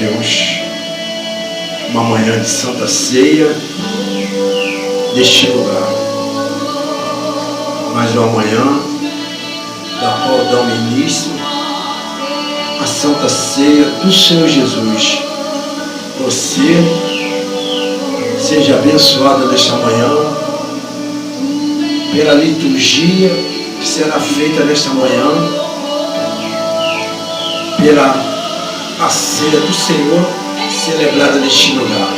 Deus. Uma manhã de Santa Ceia deste lugar. Mais uma manhã da qual damos início à Santa Ceia do Senhor Jesus. Você seja abençoado nesta manhã pela liturgia que será feita nesta manhã, pela a ceia do Senhor celebrada neste lugar.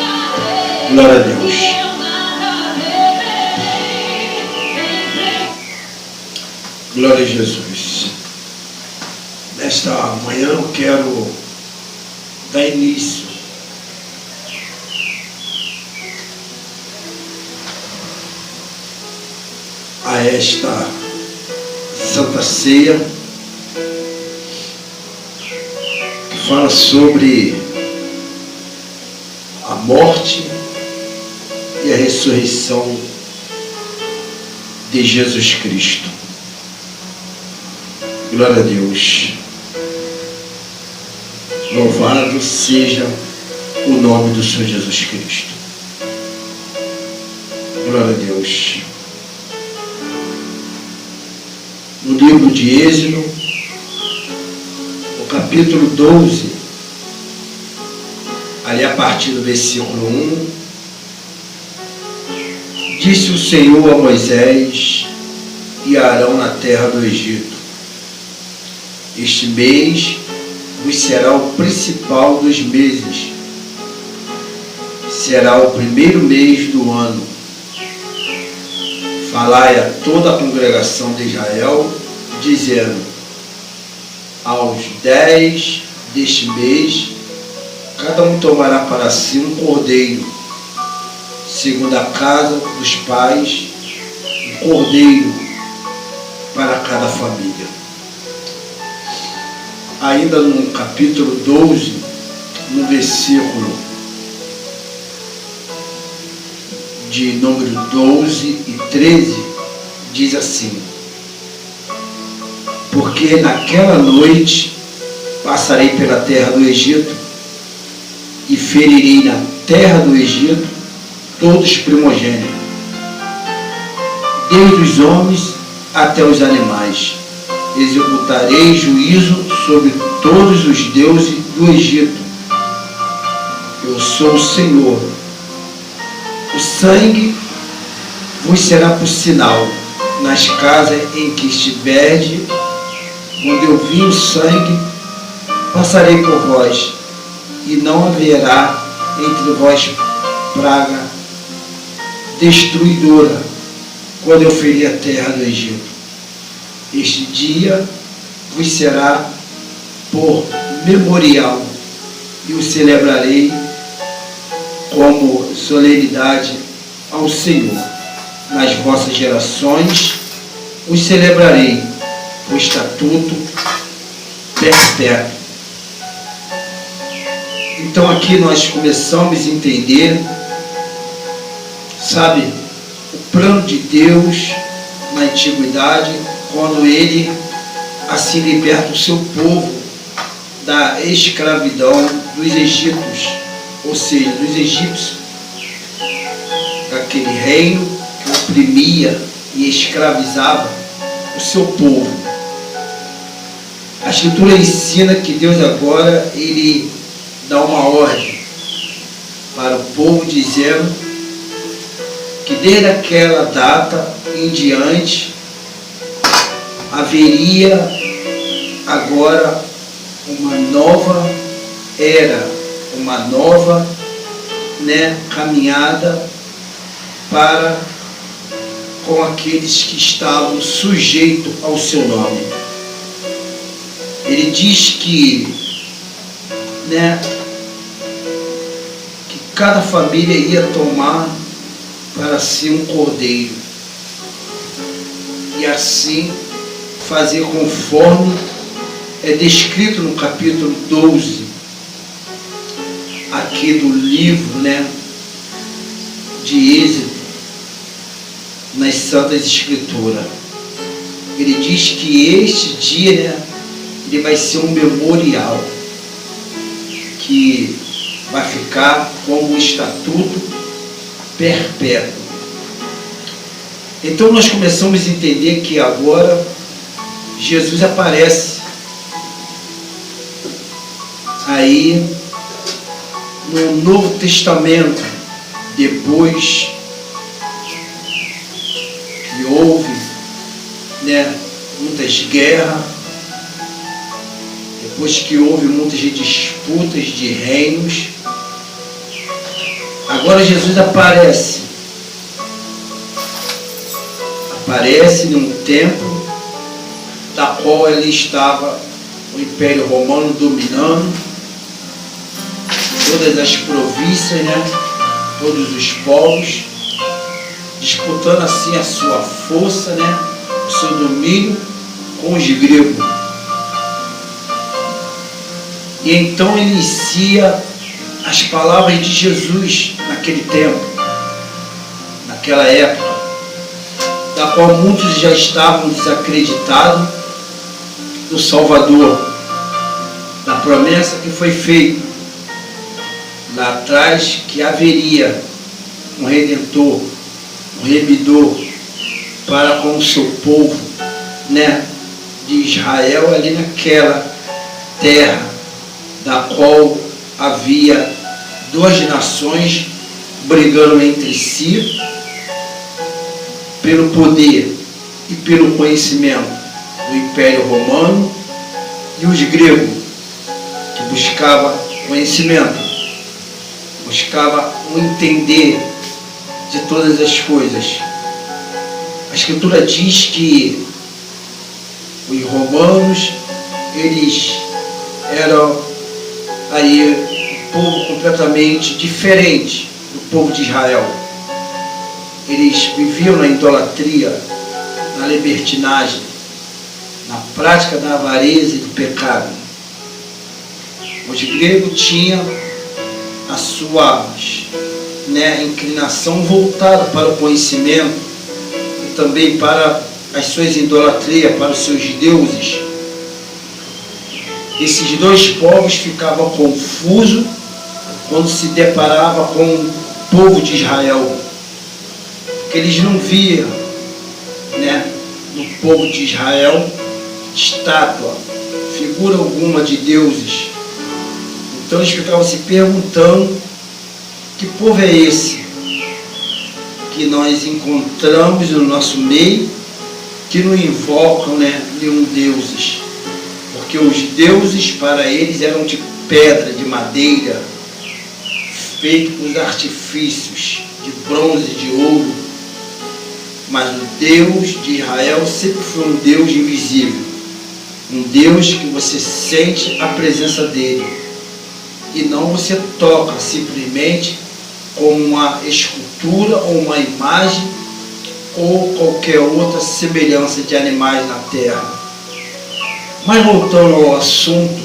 Glória a Deus. Glória a Jesus. Nesta manhã eu quero dar início a esta Santa Ceia, que fala sobre a morte e a ressurreição de Jesus Cristo. Glória a Deus. Louvado seja o nome do Senhor Jesus Cristo. Glória a Deus. No livro de Êxodo, no capítulo 12, ali a partir do versículo 1, disse o Senhor a Moisés e a Arão na terra do Egito: este mês vos será o principal dos meses, será o primeiro mês do ano. Falai a toda a congregação de Israel, dizendo: aos 10 deste mês, cada um tomará para si um cordeiro, segundo a casa dos pais, um cordeiro para cada família. Ainda no capítulo 12, no versículo de número 12 e 13, diz assim: porque naquela noite passarei pela terra do Egito e ferirei na terra do Egito todos os primogênitos, desde os homens até os animais. Executarei juízo sobre todos os deuses do Egito. Eu sou o Senhor. O sangue vos será por sinal nas casas em que estiverdes. Quando eu vi o sangue, passarei por vós, e não haverá entre vós praga destruidora, quando eu ferir a terra do Egito. Este dia vos será por memorial, e o celebrarei como solenidade ao Senhor. Nas vossas gerações os celebrarei por estatuto perpétuo. Então aqui nós começamos a entender, sabe, o plano de Deus na antiguidade, quando Ele assim liberta o seu povo da escravidão dos egípcios, ou seja, dos egípcios, daquele reino que oprimia e escravizava o seu povo. A Escritura ensina que Deus agora, Ele dá uma ordem para o povo, dizendo que desde aquela data em diante haveria agora uma nova era, uma nova caminhada para com aqueles que estavam sujeitos ao seu nome. Ele diz que cada família ia tomar para si um cordeiro, e assim fazer conforme é descrito no capítulo 12 aqui do livro de Êxodo, nas Santas Escrituras. Ele diz que este dia ele vai ser um memorial, que que vai ficar como um estatuto perpétuo. Então nós começamos a entender que agora Jesus aparece aí no Novo Testamento, depois que houve, muitas guerras, depois que houve muitas disputas de reinos. Agora Jesus aparece num tempo da qual ele estava o Império Romano dominando todas as províncias, todos os povos, disputando assim a sua força, o seu domínio com os gregos. E então ele inicia as palavras de Jesus naquele tempo, naquela época, da qual muitos já estavam desacreditados do Salvador, da promessa que foi feita lá atrás, que haveria um Redentor, um remidor para com o seu povo, de Israel, ali naquela terra da qual havia duas nações brigando entre si pelo poder e pelo conhecimento do Império Romano e os gregos, que buscavam conhecimento, buscavam o entender de todas as coisas. A Escritura diz que os romanos, eles eram aí um povo completamente diferente do povo de Israel. Eles viviam na idolatria, na libertinagem, na prática da avareza e do pecado. Os gregos tinham a sua inclinação voltada para o conhecimento e também para as suas idolatrias, para os seus deuses. Esses dois povos ficavam confusos quando se deparavam com o povo de Israel, porque eles não viam no povo de Israel estátua, figura alguma de deuses. Então eles ficavam se perguntando: que povo é esse que nós encontramos no nosso meio, que não invocam nenhum deuses? Porque os deuses para eles eram de pedra, de madeira, feitos com os artifícios de bronze, de ouro. Mas o Deus de Israel sempre foi um Deus invisível, um Deus que você sente a presença dele e não você toca simplesmente como uma escultura ou uma imagem ou qualquer outra semelhança de animais na terra. Mas voltando ao assunto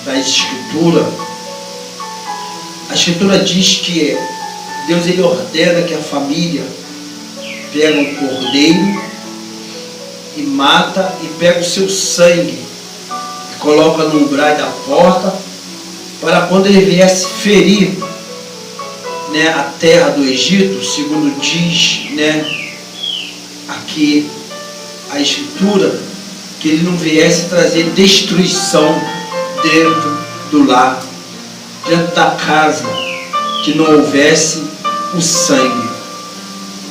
da Escritura, a Escritura diz que Deus ele ordena que a família pega um cordeiro e mata e pega o seu sangue e coloca no umbral da porta, para quando ele viesse ferir a terra do Egito, segundo diz aqui a Escritura, que ele não viesse trazer destruição dentro do lar, dentro da casa, que não houvesse o sangue.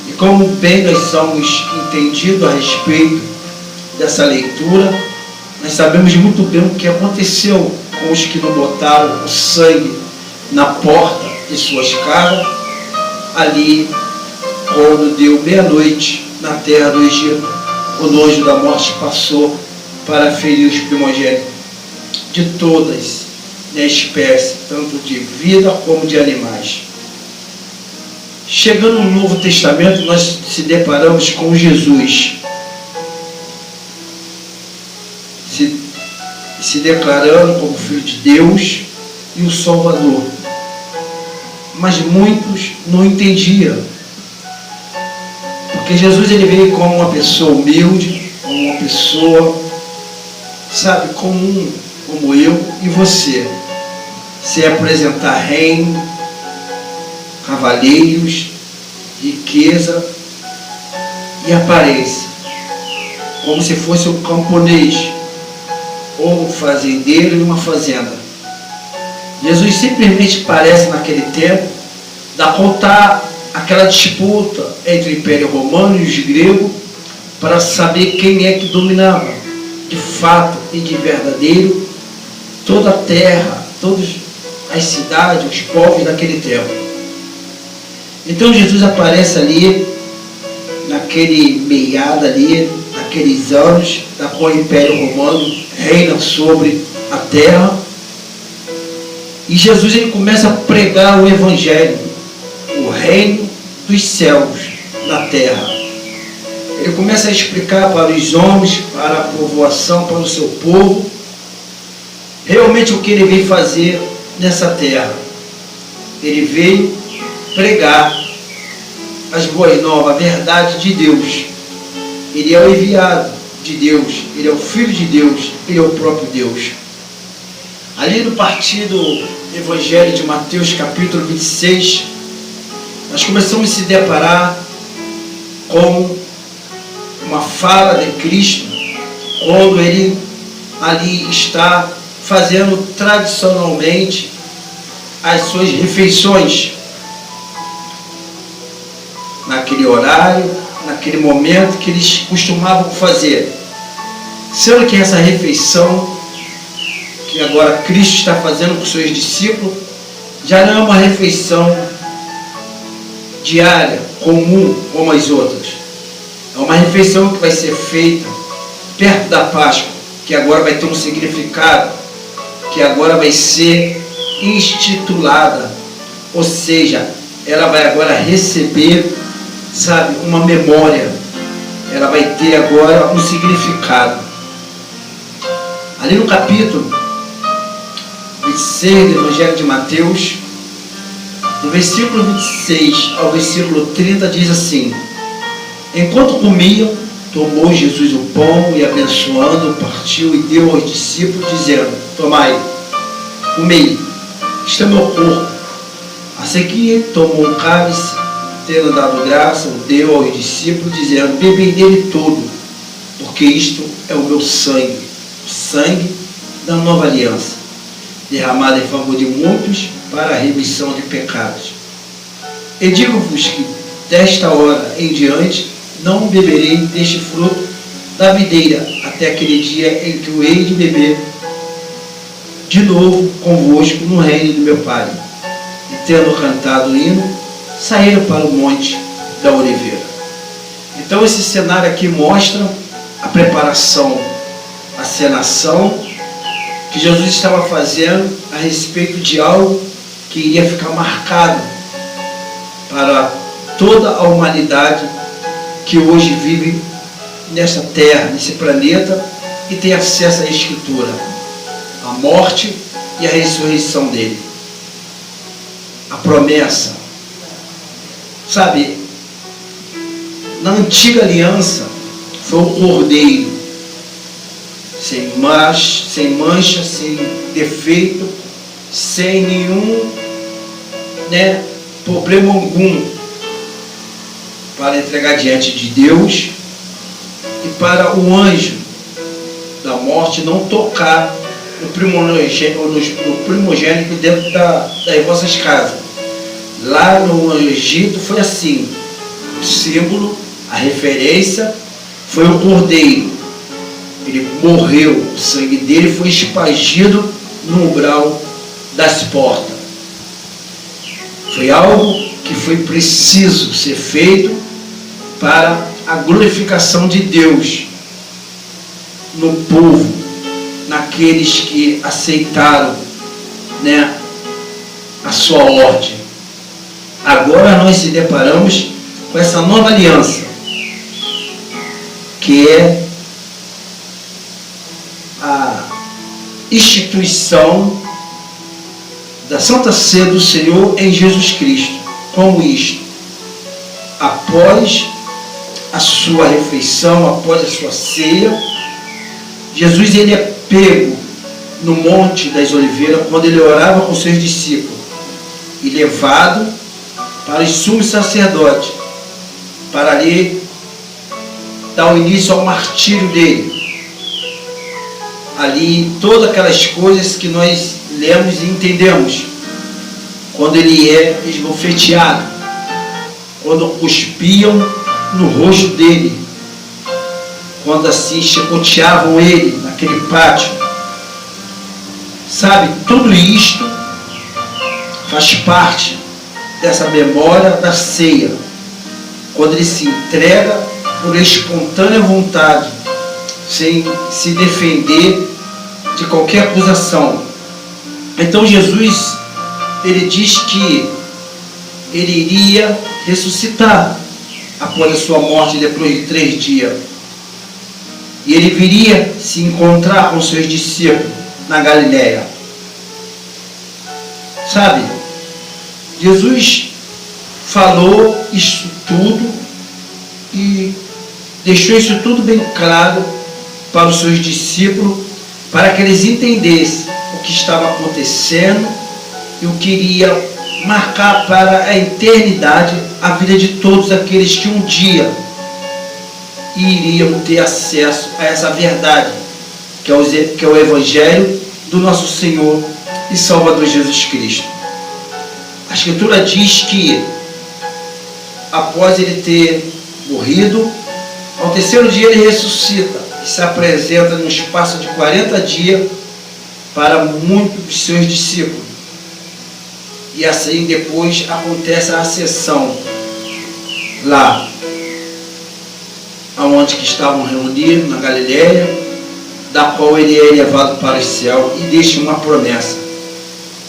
E como bem nós somos entendidos a respeito dessa leitura, nós sabemos muito bem o que aconteceu com os que não botaram o sangue na porta de suas casas, ali quando deu meia-noite na terra do Egito, o nojo da morte passou para ferir os primogênitos de todas as espécies, tanto de vida como de animais. Chegando no Novo Testamento, nós se deparamos com Jesus se declarando como Filho de Deus e o Salvador. Mas muitos não entendiam, porque Jesus ele veio como uma pessoa humilde, como uma pessoa, comum, como eu e você, se apresentar reino, cavaleiros, riqueza e aparência, como se fosse um camponês ou um fazendeiro em uma fazenda. Jesus simplesmente aparece naquele tempo, da qual está aquela disputa entre o Império Romano e os gregos para saber quem é que dominava de fato e de verdadeiro toda a terra, todas as cidades, os povos daquele tempo. Então Jesus aparece ali, naquele meiado ali, naqueles anos, da qual o Império Romano reina sobre a terra. E Jesus ele começa a pregar o Evangelho, o reino dos céus na terra. Ele começa a explicar para os homens, para a povoação, para o seu povo, realmente o que ele veio fazer nessa terra. Ele veio pregar as boas novas, a verdade de Deus. Ele é o enviado de Deus, ele é o Filho de Deus, ele é o próprio Deus. Ali no partido Evangelho de Mateus, capítulo 26, nós começamos a se deparar com uma fala de Cristo, quando ele ali está fazendo tradicionalmente as suas refeições, naquele horário, naquele momento que eles costumavam fazer. Sendo que essa refeição que agora Cristo está fazendo com seus discípulos já não é uma refeição diária, comum, como as outras. É uma refeição que vai ser feita perto da Páscoa, que agora vai ter um significado, que agora vai ser instituída, ou seja, ela vai agora receber, sabe, uma memória, ela vai ter agora um significado. Ali no capítulo 26 do Evangelho de Mateus, do versículo 26 ao versículo 30, diz assim: enquanto comiam, tomou Jesus o pão e, abençoando, partiu e deu aos discípulos, dizendo: tomai, comei, isto é meu corpo. A seguir, tomou um cálice, tendo dado graça, o deu aos discípulos, dizendo: bebei dele todo, porque isto é o meu sangue, o sangue da nova aliança, derramado em favor de muitos para a remissão de pecados. E digo-vos que desta hora em diante não beberei deste fruto da videira, até aquele dia em que o hei de beber de novo convosco no reino do meu Pai. E tendo cantado o hino, saíram para o monte da Oliveira. Então esse cenário aqui mostra a preparação, a cenação que Jesus estava fazendo a respeito de algo que iria ficar marcado para toda a humanidade que hoje vive nessa terra, nesse planeta, e tem acesso à Escritura, a morte e a ressurreição dele. A promessa. Sabe, na antiga aliança foi o cordeiro, sem mancha, sem defeito, sem nenhum problema algum, para entregar diante de Deus e para o anjo da morte não tocar no primogênito dentro das vossas casas. Lá no Egito foi assim, o símbolo, a referência foi o cordeiro. Ele morreu, o sangue dele foi espargido no umbral das portas. Foi algo que foi preciso ser feito para a glorificação de Deus no povo, naqueles que aceitaram a sua ordem. Agora nós se deparamos com essa nova aliança, que é a instituição da Santa Ceia do Senhor em Jesus Cristo. Como isto? Após a sua refeição, após a sua ceia, Jesus ele é pego no Monte das Oliveiras, quando ele orava com seus discípulos, e levado para os sumos sacerdotes, para ali dar o início ao martírio dele. Ali, todas aquelas coisas que nós lemos e entendemos, quando ele é esbofeteado, quando cuspiam no rosto dele, quando assim chicoteavam ele naquele pátio. Sabe, tudo isto faz parte dessa memória da ceia, quando ele se entrega por espontânea vontade, sem se defender de qualquer acusação. Então Jesus, ele diz que ele iria ressuscitar após a sua morte, depois de 3 dias. E ele viria se encontrar com seus discípulos na Galileia. Sabe, Jesus falou isso tudo e deixou isso tudo bem claro para os seus discípulos, para que eles entendessem o que estava acontecendo e o que iria marcar para a eternidade a vida de todos aqueles que um dia iriam ter acesso a essa verdade, que é o Evangelho do nosso Senhor e Salvador Jesus Cristo. A Escritura diz que após ele ter morrido, ao 3º dia ele ressuscita e se apresenta no espaço de 40 dias para muitos dos seus discípulos. E assim depois acontece a ascensão lá aonde que estavam reunidos, na Galileia, da qual ele é elevado para o céu e deixa uma promessa,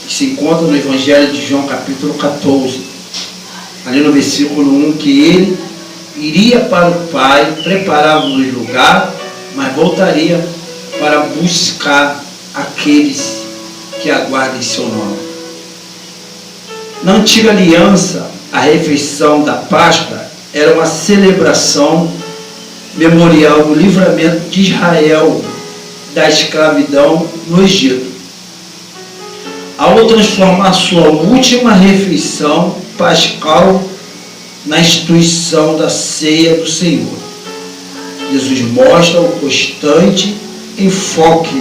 que se encontra no Evangelho de João, capítulo 14, ali no versículo 1, que ele iria para o Pai, preparar-nos lugar, mas voltaria para buscar aqueles que aguardam em seu nome. Na antiga aliança, a refeição da Páscoa era uma celebração memorial do livramento de Israel da escravidão no Egito, ao transformar sua última refeição pascal na instituição da ceia do Senhor. Jesus mostra o constante enfoque,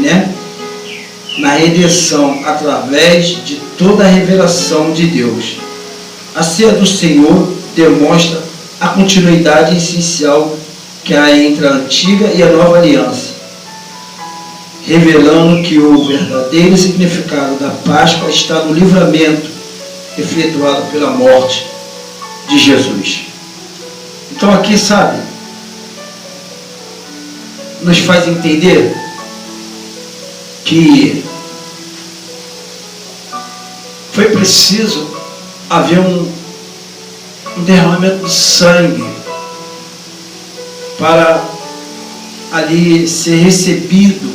na redenção através de toda a revelação de Deus. A ceia do Senhor demonstra a continuidade essencial que há entre a antiga e a nova aliança, revelando que o verdadeiro significado da Páscoa está no livramento efetuado pela morte de Jesus. Então aqui, sabe, nos faz entender que foi preciso haver um derramamento de sangue para ali ser recebido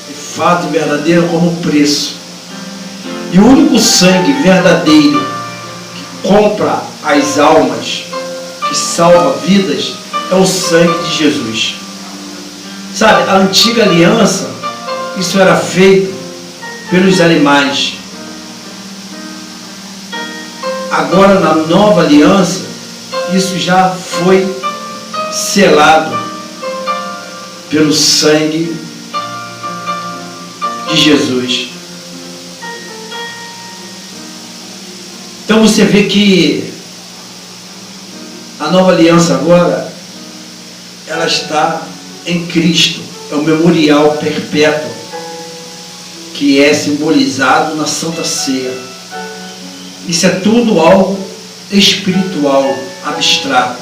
de fato verdadeiro como preço. E o único sangue verdadeiro que compra as almas, que salva vidas, é o sangue de Jesus. Sabe, a antiga aliança, isso era feito pelos animais. Agora, na nova aliança, isso já foi selado pelo sangue de Jesus. Então você vê que a nova aliança agora, ela está em Cristo. É um memorial perpétuo que é simbolizado na Santa Ceia. Isso é tudo algo espiritual, abstrato.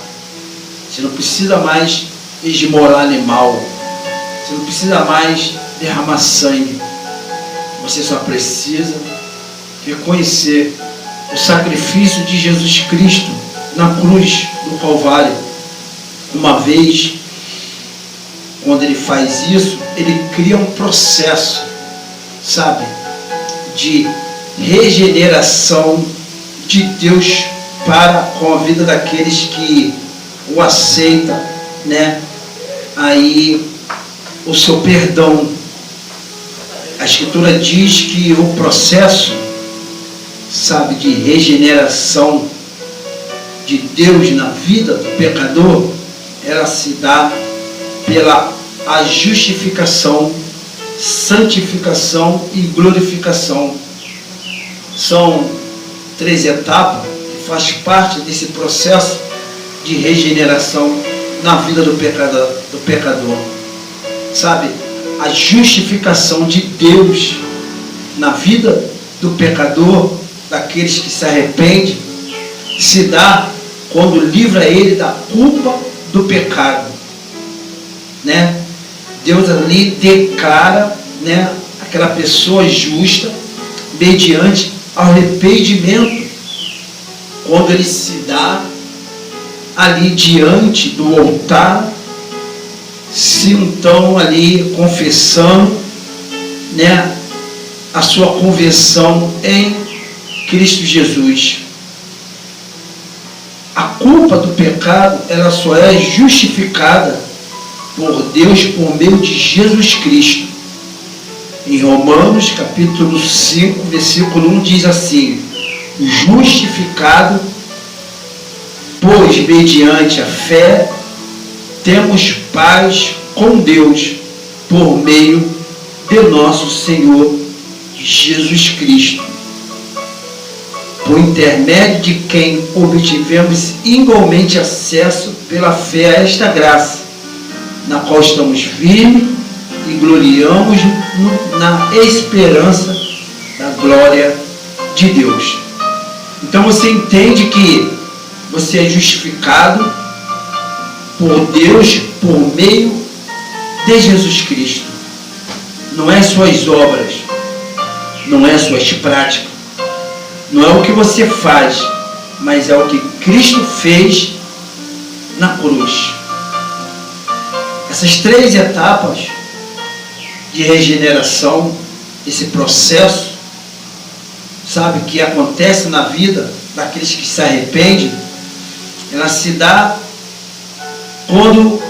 Você não precisa mais esmolar animal. Você não precisa mais derramar sangue. Você só precisa reconhecer o sacrifício de Jesus Cristo na cruz do Calvário. Uma vez, quando ele faz isso, ele cria um processo, sabe, de regeneração de Deus para com a vida daqueles que o aceitam, aí o seu perdão. A Escritura diz que o processo, sabe, de regeneração de Deus na vida do pecador, ela se dá pela a justificação, santificação e glorificação. São 3 etapas que faz parte desse processo de regeneração na vida do pecador. Sabe, a justificação de Deus na vida do pecador, daqueles que se arrependem, se dá quando livra ele da culpa do pecado, né? Deus ali declara, né, aquela pessoa justa mediante arrependimento, quando ele se dá ali diante do altar, se então ali confessando, né, a sua conversão em Cristo Jesus. A culpa do pecado, ela só é justificada por Deus por meio de Jesus Cristo. Em Romanos capítulo 5, versículo 1 diz assim: justificado, pois mediante a fé temos paz com Deus por meio de nosso Senhor Jesus Cristo, por intermédio de quem obtivemos igualmente acesso pela fé a esta graça, na qual estamos firmes e gloriamos na esperança da glória de Deus. Então você entende que você é justificado por Deus por meio de Jesus Cristo. Não é suas obras, não é suas práticas, não é o que você faz, mas é o que Cristo fez na cruz. Essas 3 etapas de regeneração, esse processo, sabe, que acontece na vida daqueles que se arrependem, ela se dá quando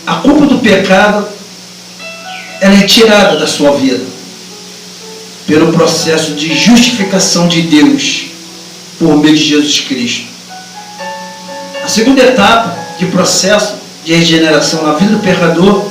a culpa do pecado ela é tirada da sua vida pelo processo de justificação de Deus por meio de Jesus Cristo. A segunda etapa de processo de regeneração na vida do pecador